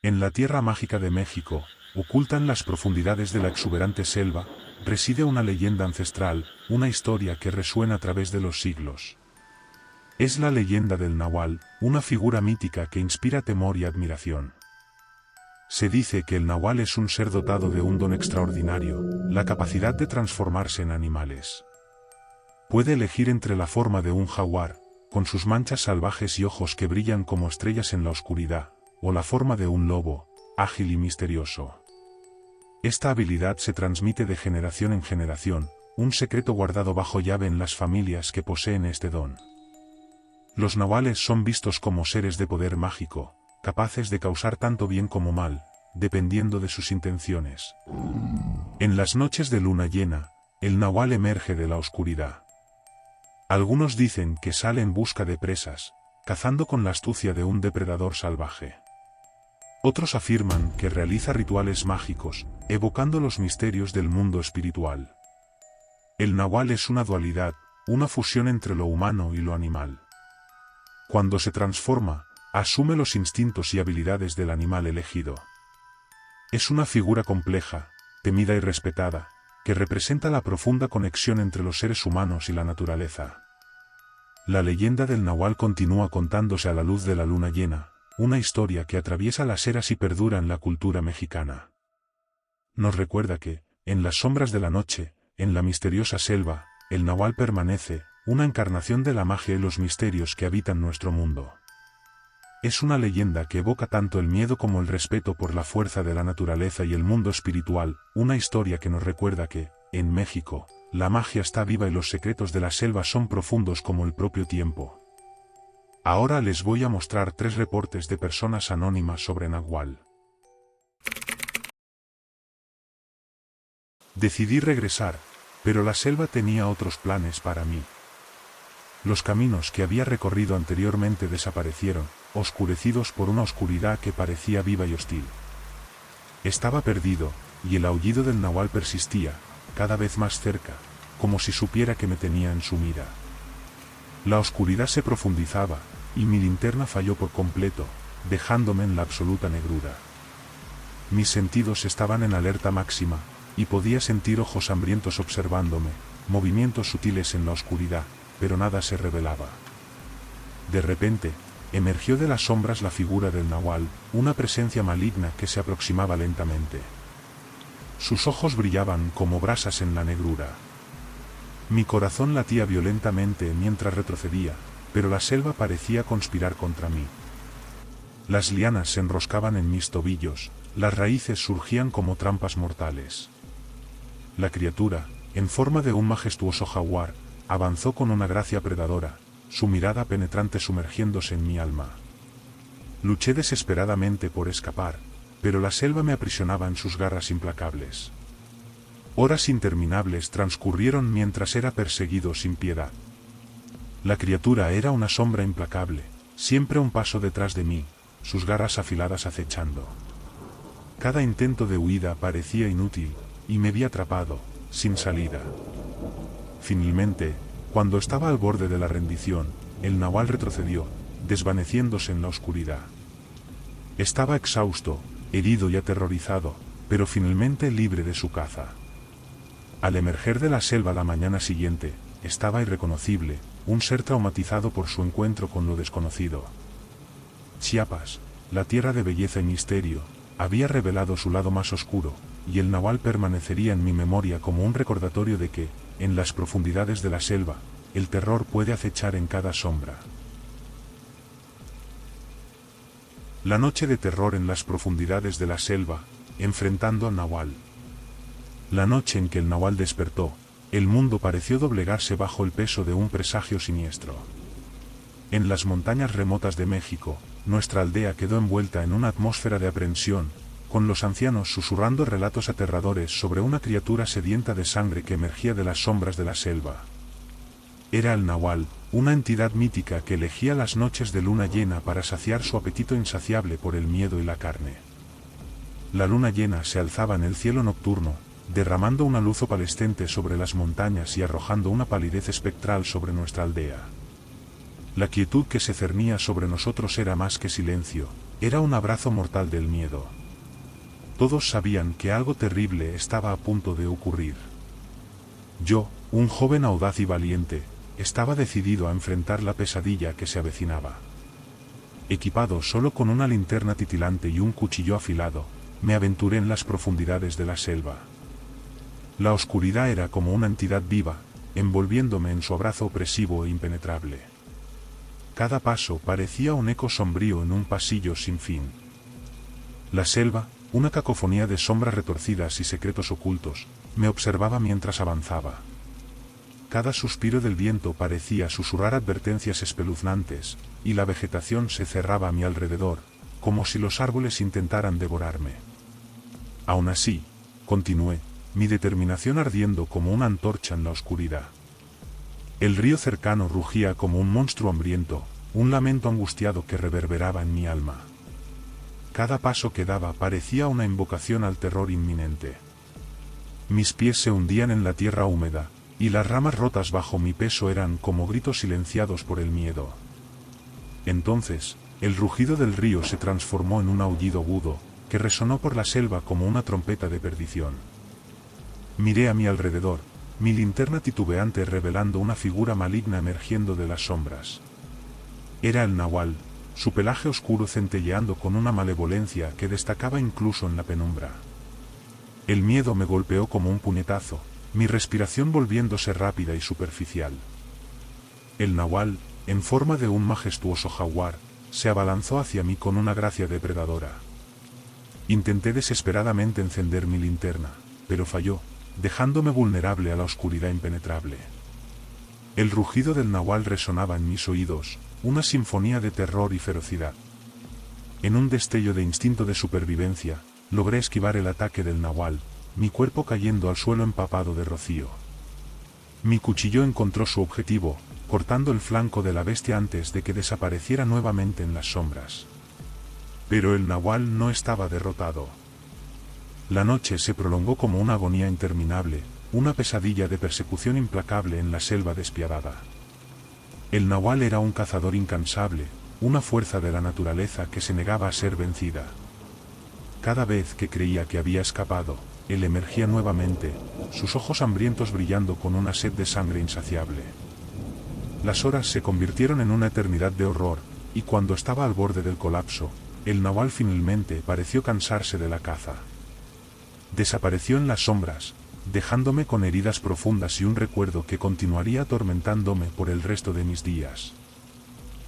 En la tierra mágica de México, oculta en las profundidades de la exuberante selva, reside una leyenda ancestral, una historia que resuena a través de los siglos. Es la leyenda del Nahual, una figura mítica que inspira temor y admiración. Se dice que el Nahual es un ser dotado de un don extraordinario, la capacidad de transformarse en animales. Puede elegir entre la forma de un jaguar, con sus manchas salvajes y ojos que brillan como estrellas en la oscuridad, o la forma de un lobo, ágil y misterioso. Esta habilidad se transmite de generación en generación, un secreto guardado bajo llave en las familias que poseen este don. Los nahuales son vistos como seres de poder mágico, capaces de causar tanto bien como mal, dependiendo de sus intenciones. En las noches de luna llena, el nahual emerge de la oscuridad. Algunos dicen que sale en busca de presas, cazando con la astucia de un depredador salvaje. Otros afirman que realiza rituales mágicos, evocando los misterios del mundo espiritual. El nahual es una dualidad, una fusión entre lo humano y lo animal. Cuando se transforma, asume los instintos y habilidades del animal elegido. Es una figura compleja, temida y respetada, que representa la profunda conexión entre los seres humanos y la naturaleza. La leyenda del nahual continúa contándose a la luz de la luna llena, una historia que atraviesa las eras y perdura en la cultura mexicana. Nos recuerda que, en las sombras de la noche, en la misteriosa selva, el nahual permanece, una encarnación de la magia y los misterios que habitan nuestro mundo. Es una leyenda que evoca tanto el miedo como el respeto por la fuerza de la naturaleza y el mundo espiritual, una historia que nos recuerda que, en México, la magia está viva y los secretos de la selva son profundos como el propio tiempo. Ahora les voy a mostrar 3 reportes de personas anónimas sobre Nahual. Decidí regresar, pero la selva tenía otros planes para mí. Los caminos que había recorrido anteriormente desaparecieron, oscurecidos por una oscuridad que parecía viva y hostil. Estaba perdido, y el aullido del nahual persistía, cada vez más cerca, como si supiera que me tenía en su mira. La oscuridad se profundizaba, y mi linterna falló por completo, dejándome en la absoluta negrura. Mis sentidos estaban en alerta máxima, y podía sentir ojos hambrientos observándome, movimientos sutiles en la oscuridad, pero nada se revelaba. De repente, emergió de las sombras la figura del nahual, una presencia maligna que se aproximaba lentamente. Sus ojos brillaban como brasas en la negrura. Mi corazón latía violentamente mientras retrocedía, pero la selva parecía conspirar contra mí. Las lianas se enroscaban en mis tobillos, las raíces surgían como trampas mortales. La criatura, en forma de un majestuoso jaguar, avanzó con una gracia predadora, su mirada penetrante sumergiéndose en mi alma. Luché desesperadamente por escapar, pero la selva me aprisionaba en sus garras implacables. Horas interminables transcurrieron mientras era perseguido sin piedad. La criatura era una sombra implacable, siempre un paso detrás de mí, sus garras afiladas acechando. Cada intento de huida parecía inútil, y me vi atrapado, sin salida. Finalmente, cuando estaba al borde de la rendición, el nahual retrocedió, desvaneciéndose en la oscuridad. Estaba exhausto, herido y aterrorizado, pero finalmente libre de su caza. Al emerger de la selva la mañana siguiente, estaba irreconocible, un ser traumatizado por su encuentro con lo desconocido. Chiapas, la tierra de belleza y misterio, había revelado su lado más oscuro, y el nahual permanecería en mi memoria como un recordatorio de que, en las profundidades de la selva, el terror puede acechar en cada sombra. La noche de terror en las profundidades de la selva, enfrentando al nahual. La noche en que el nahual despertó, el mundo pareció doblegarse bajo el peso de un presagio siniestro. En las montañas remotas de México, nuestra aldea quedó envuelta en una atmósfera de aprensión, con los ancianos susurrando relatos aterradores sobre una criatura sedienta de sangre que emergía de las sombras de la selva. Era el nahual, una entidad mítica que elegía las noches de luna llena para saciar su apetito insaciable por el miedo y la carne. La luna llena se alzaba en el cielo nocturno, derramando una luz opalescente sobre las montañas y arrojando una palidez espectral sobre nuestra aldea. La quietud que se cernía sobre nosotros era más que silencio, Era un abrazo mortal del miedo. Todos sabían que algo terrible estaba a punto de ocurrir. Yo, un joven audaz y valiente, estaba decidido a enfrentar la pesadilla que se avecinaba. Equipado solo con una linterna titilante y un cuchillo afilado, me aventuré en las profundidades de la selva. La oscuridad era como una entidad viva, envolviéndome en su abrazo opresivo e impenetrable. Cada paso parecía un eco sombrío en un pasillo sin fin. La selva, una cacofonía de sombras retorcidas y secretos ocultos, me observaba mientras avanzaba. Cada suspiro del viento parecía susurrar advertencias espeluznantes, y la vegetación se cerraba a mi alrededor, como si los árboles intentaran devorarme. Aún así, continué, mi determinación ardiendo como una antorcha en la oscuridad. El río cercano rugía como un monstruo hambriento, un lamento angustiado que reverberaba en mi alma. Cada paso que daba parecía una invocación al terror inminente. Mis pies se hundían en la tierra húmeda, y las ramas rotas bajo mi peso eran como gritos silenciados por el miedo. Entonces, el rugido del río se transformó en un aullido agudo, que resonó por la selva como una trompeta de perdición. Miré a mi alrededor, mi linterna titubeante revelando una figura maligna emergiendo de las sombras. Era el nahual, su pelaje oscuro centelleando con una malevolencia que destacaba incluso en la penumbra. El miedo me golpeó como un puñetazo, mi respiración volviéndose rápida y superficial. El nahual, en forma de un majestuoso jaguar, se abalanzó hacia mí con una gracia depredadora. Intenté desesperadamente encender mi linterna, pero falló, dejándome vulnerable a la oscuridad impenetrable. El rugido del nahual resonaba en mis oídos, una sinfonía de terror y ferocidad. En un destello de instinto de supervivencia, logré esquivar el ataque del nahual, mi cuerpo cayendo al suelo empapado de rocío. Mi cuchillo encontró su objetivo, cortando el flanco de la bestia antes de que desapareciera nuevamente en las sombras. Pero el nahual no estaba derrotado. La noche se prolongó como una agonía interminable, una pesadilla de persecución implacable en la selva despiadada. El nahual era un cazador incansable, una fuerza de la naturaleza que se negaba a ser vencida. Cada vez que creía que había escapado, él emergía nuevamente, sus ojos hambrientos brillando con una sed de sangre insaciable. Las horas se convirtieron en una eternidad de horror, y cuando estaba al borde del colapso, el nahual finalmente pareció cansarse de la caza. Desapareció en las sombras, dejándome con heridas profundas y un recuerdo que continuaría atormentándome por el resto de mis días.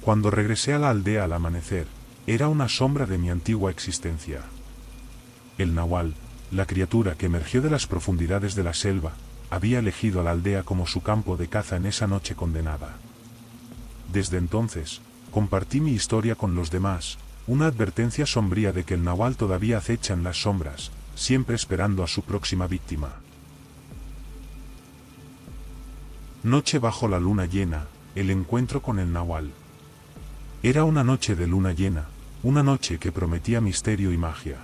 Cuando regresé a la aldea al amanecer, era una sombra de mi antigua existencia. El nahual, la criatura que emergió de las profundidades de la selva, había elegido a la aldea como su campo de caza en esa noche condenada. Desde entonces, compartí mi historia con los demás, una advertencia sombría de que el nahual todavía acecha en las sombras, siempre esperando a su próxima víctima. Noche bajo la luna llena, el encuentro con el nahual. Era una noche de luna llena, una noche que prometía misterio y magia.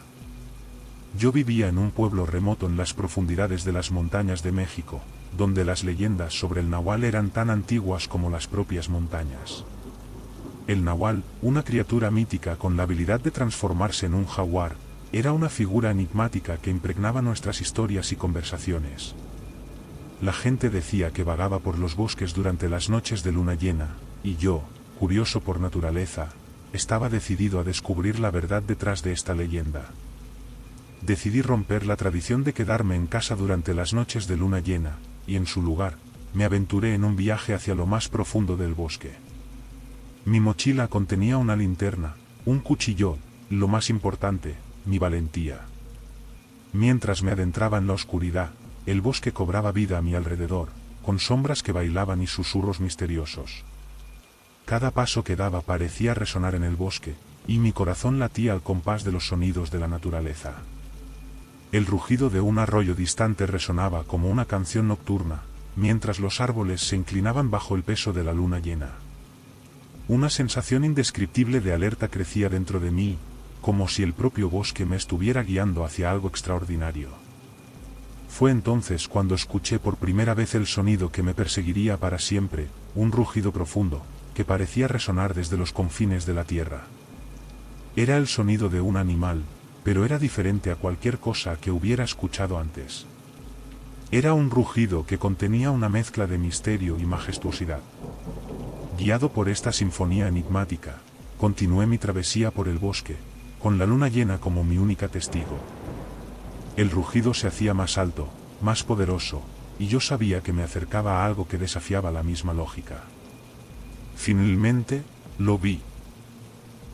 Yo vivía en un pueblo remoto en las profundidades de las montañas de México, donde las leyendas sobre el nahual eran tan antiguas como las propias montañas. El nahual, una criatura mítica con la habilidad de transformarse en un jaguar, era una figura enigmática que impregnaba nuestras historias y conversaciones. La gente decía que vagaba por los bosques durante las noches de luna llena, y yo, curioso por naturaleza, estaba decidido a descubrir la verdad detrás de esta leyenda. Decidí romper la tradición de quedarme en casa durante las noches de luna llena, y en su lugar, me aventuré en un viaje hacia lo más profundo del bosque. Mi mochila contenía una linterna, un cuchillo, lo más importante, mi valentía. Mientras me adentraba en la oscuridad, el bosque cobraba vida a mi alrededor, con sombras que bailaban y susurros misteriosos. Cada paso que daba parecía resonar en el bosque, y mi corazón latía al compás de los sonidos de la naturaleza. El rugido de un arroyo distante resonaba como una canción nocturna, mientras los árboles se inclinaban bajo el peso de la luna llena. Una sensación indescriptible de alerta crecía dentro de mí, como si el propio bosque me estuviera guiando hacia algo extraordinario. Fue entonces cuando escuché por primera vez el sonido que me perseguiría para siempre, un rugido profundo, que parecía resonar desde los confines de la tierra. Era el sonido de un animal, pero era diferente a cualquier cosa que hubiera escuchado antes. Era un rugido que contenía una mezcla de misterio y majestuosidad. Guiado por esta sinfonía enigmática, continué mi travesía por el bosque, con la luna llena como mi única testigo. El rugido se hacía más alto, más poderoso, y yo sabía que me acercaba a algo que desafiaba la misma lógica. Finalmente, lo vi.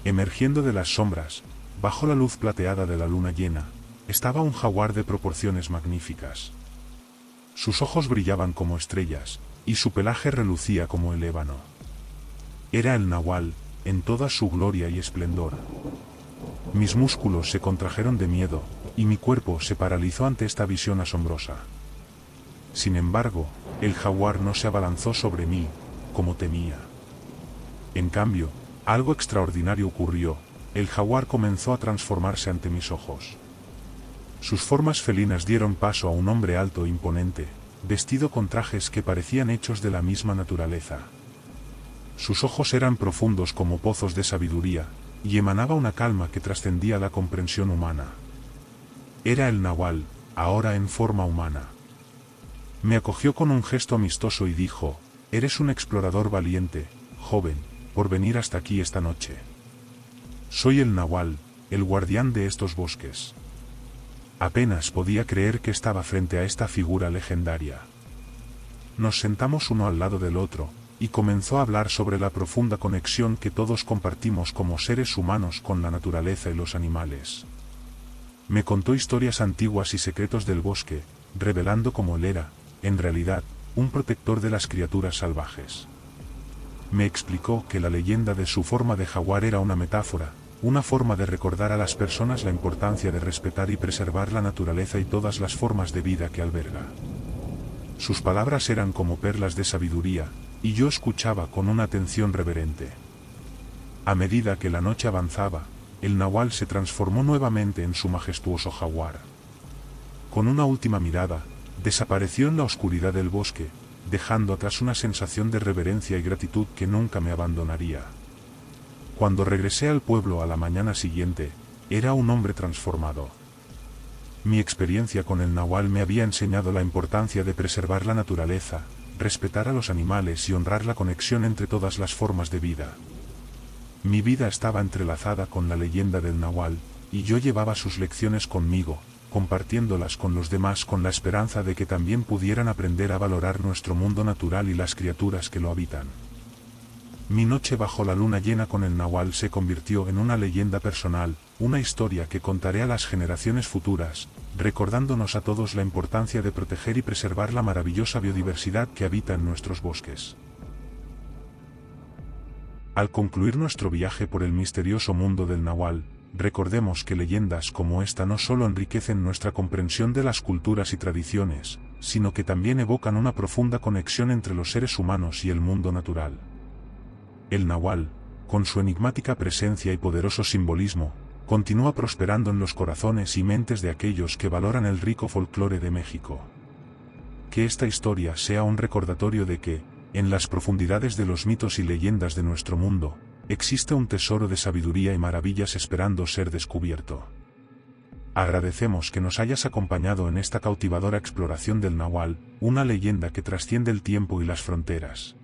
Emergiendo de las sombras, bajo la luz plateada de la luna llena, estaba un jaguar de proporciones magníficas. Sus ojos brillaban como estrellas, y su pelaje relucía como el ébano. Era el nahual, en toda su gloria y esplendor. Mis músculos se contrajeron de miedo, y mi cuerpo se paralizó ante esta visión asombrosa. Sin embargo, el jaguar no se abalanzó sobre mí, como temía. En cambio, algo extraordinario ocurrió, el jaguar comenzó a transformarse ante mis ojos. Sus formas felinas dieron paso a un hombre alto e imponente, vestido con trajes que parecían hechos de la misma naturaleza. Sus ojos eran profundos como pozos de sabiduría, y emanaba una calma que trascendía la comprensión humana. Era el nahual, ahora en forma humana. Me acogió con un gesto amistoso y dijo: «Eres un explorador valiente, joven, por venir hasta aquí esta noche. Soy el nahual, el guardián de estos bosques». Apenas podía creer que estaba frente a esta figura legendaria. Nos sentamos uno al lado del otro, y comenzó a hablar sobre la profunda conexión que todos compartimos como seres humanos con la naturaleza y los animales. Me contó historias antiguas y secretos del bosque, revelando cómo él era, en realidad, un protector de las criaturas salvajes. Me explicó que la leyenda de su forma de jaguar era una metáfora, una forma de recordar a las personas la importancia de respetar y preservar la naturaleza y todas las formas de vida que alberga. Sus palabras eran como perlas de sabiduría, y yo escuchaba con una atención reverente. A medida que la noche avanzaba, el nahual se transformó nuevamente en su majestuoso jaguar. Con una última mirada, desapareció en la oscuridad del bosque, dejando atrás una sensación de reverencia y gratitud que nunca me abandonaría. Cuando regresé al pueblo a la mañana siguiente, era un hombre transformado. Mi experiencia con el nahual me había enseñado la importancia de preservar la naturaleza, respetar a los animales y honrar la conexión entre todas las formas de vida. Mi vida estaba entrelazada con la leyenda del nahual, y yo llevaba sus lecciones conmigo, compartiéndolas con los demás con la esperanza de que también pudieran aprender a valorar nuestro mundo natural y las criaturas que lo habitan. Mi noche bajo la luna llena con el nahual se convirtió en una leyenda personal, una historia que contaré a las generaciones futuras, recordándonos a todos la importancia de proteger y preservar la maravillosa biodiversidad que habita en nuestros bosques. Al concluir nuestro viaje por el misterioso mundo del nahual, recordemos que leyendas como esta no solo enriquecen nuestra comprensión de las culturas y tradiciones, sino que también evocan una profunda conexión entre los seres humanos y el mundo natural. El nahual, con su enigmática presencia y poderoso simbolismo, continúa prosperando en los corazones y mentes de aquellos que valoran el rico folclore de México. Que esta historia sea un recordatorio de que, en las profundidades de los mitos y leyendas de nuestro mundo, existe un tesoro de sabiduría y maravillas esperando ser descubierto. Agradecemos que nos hayas acompañado en esta cautivadora exploración del nahual, una leyenda que trasciende el tiempo y las fronteras.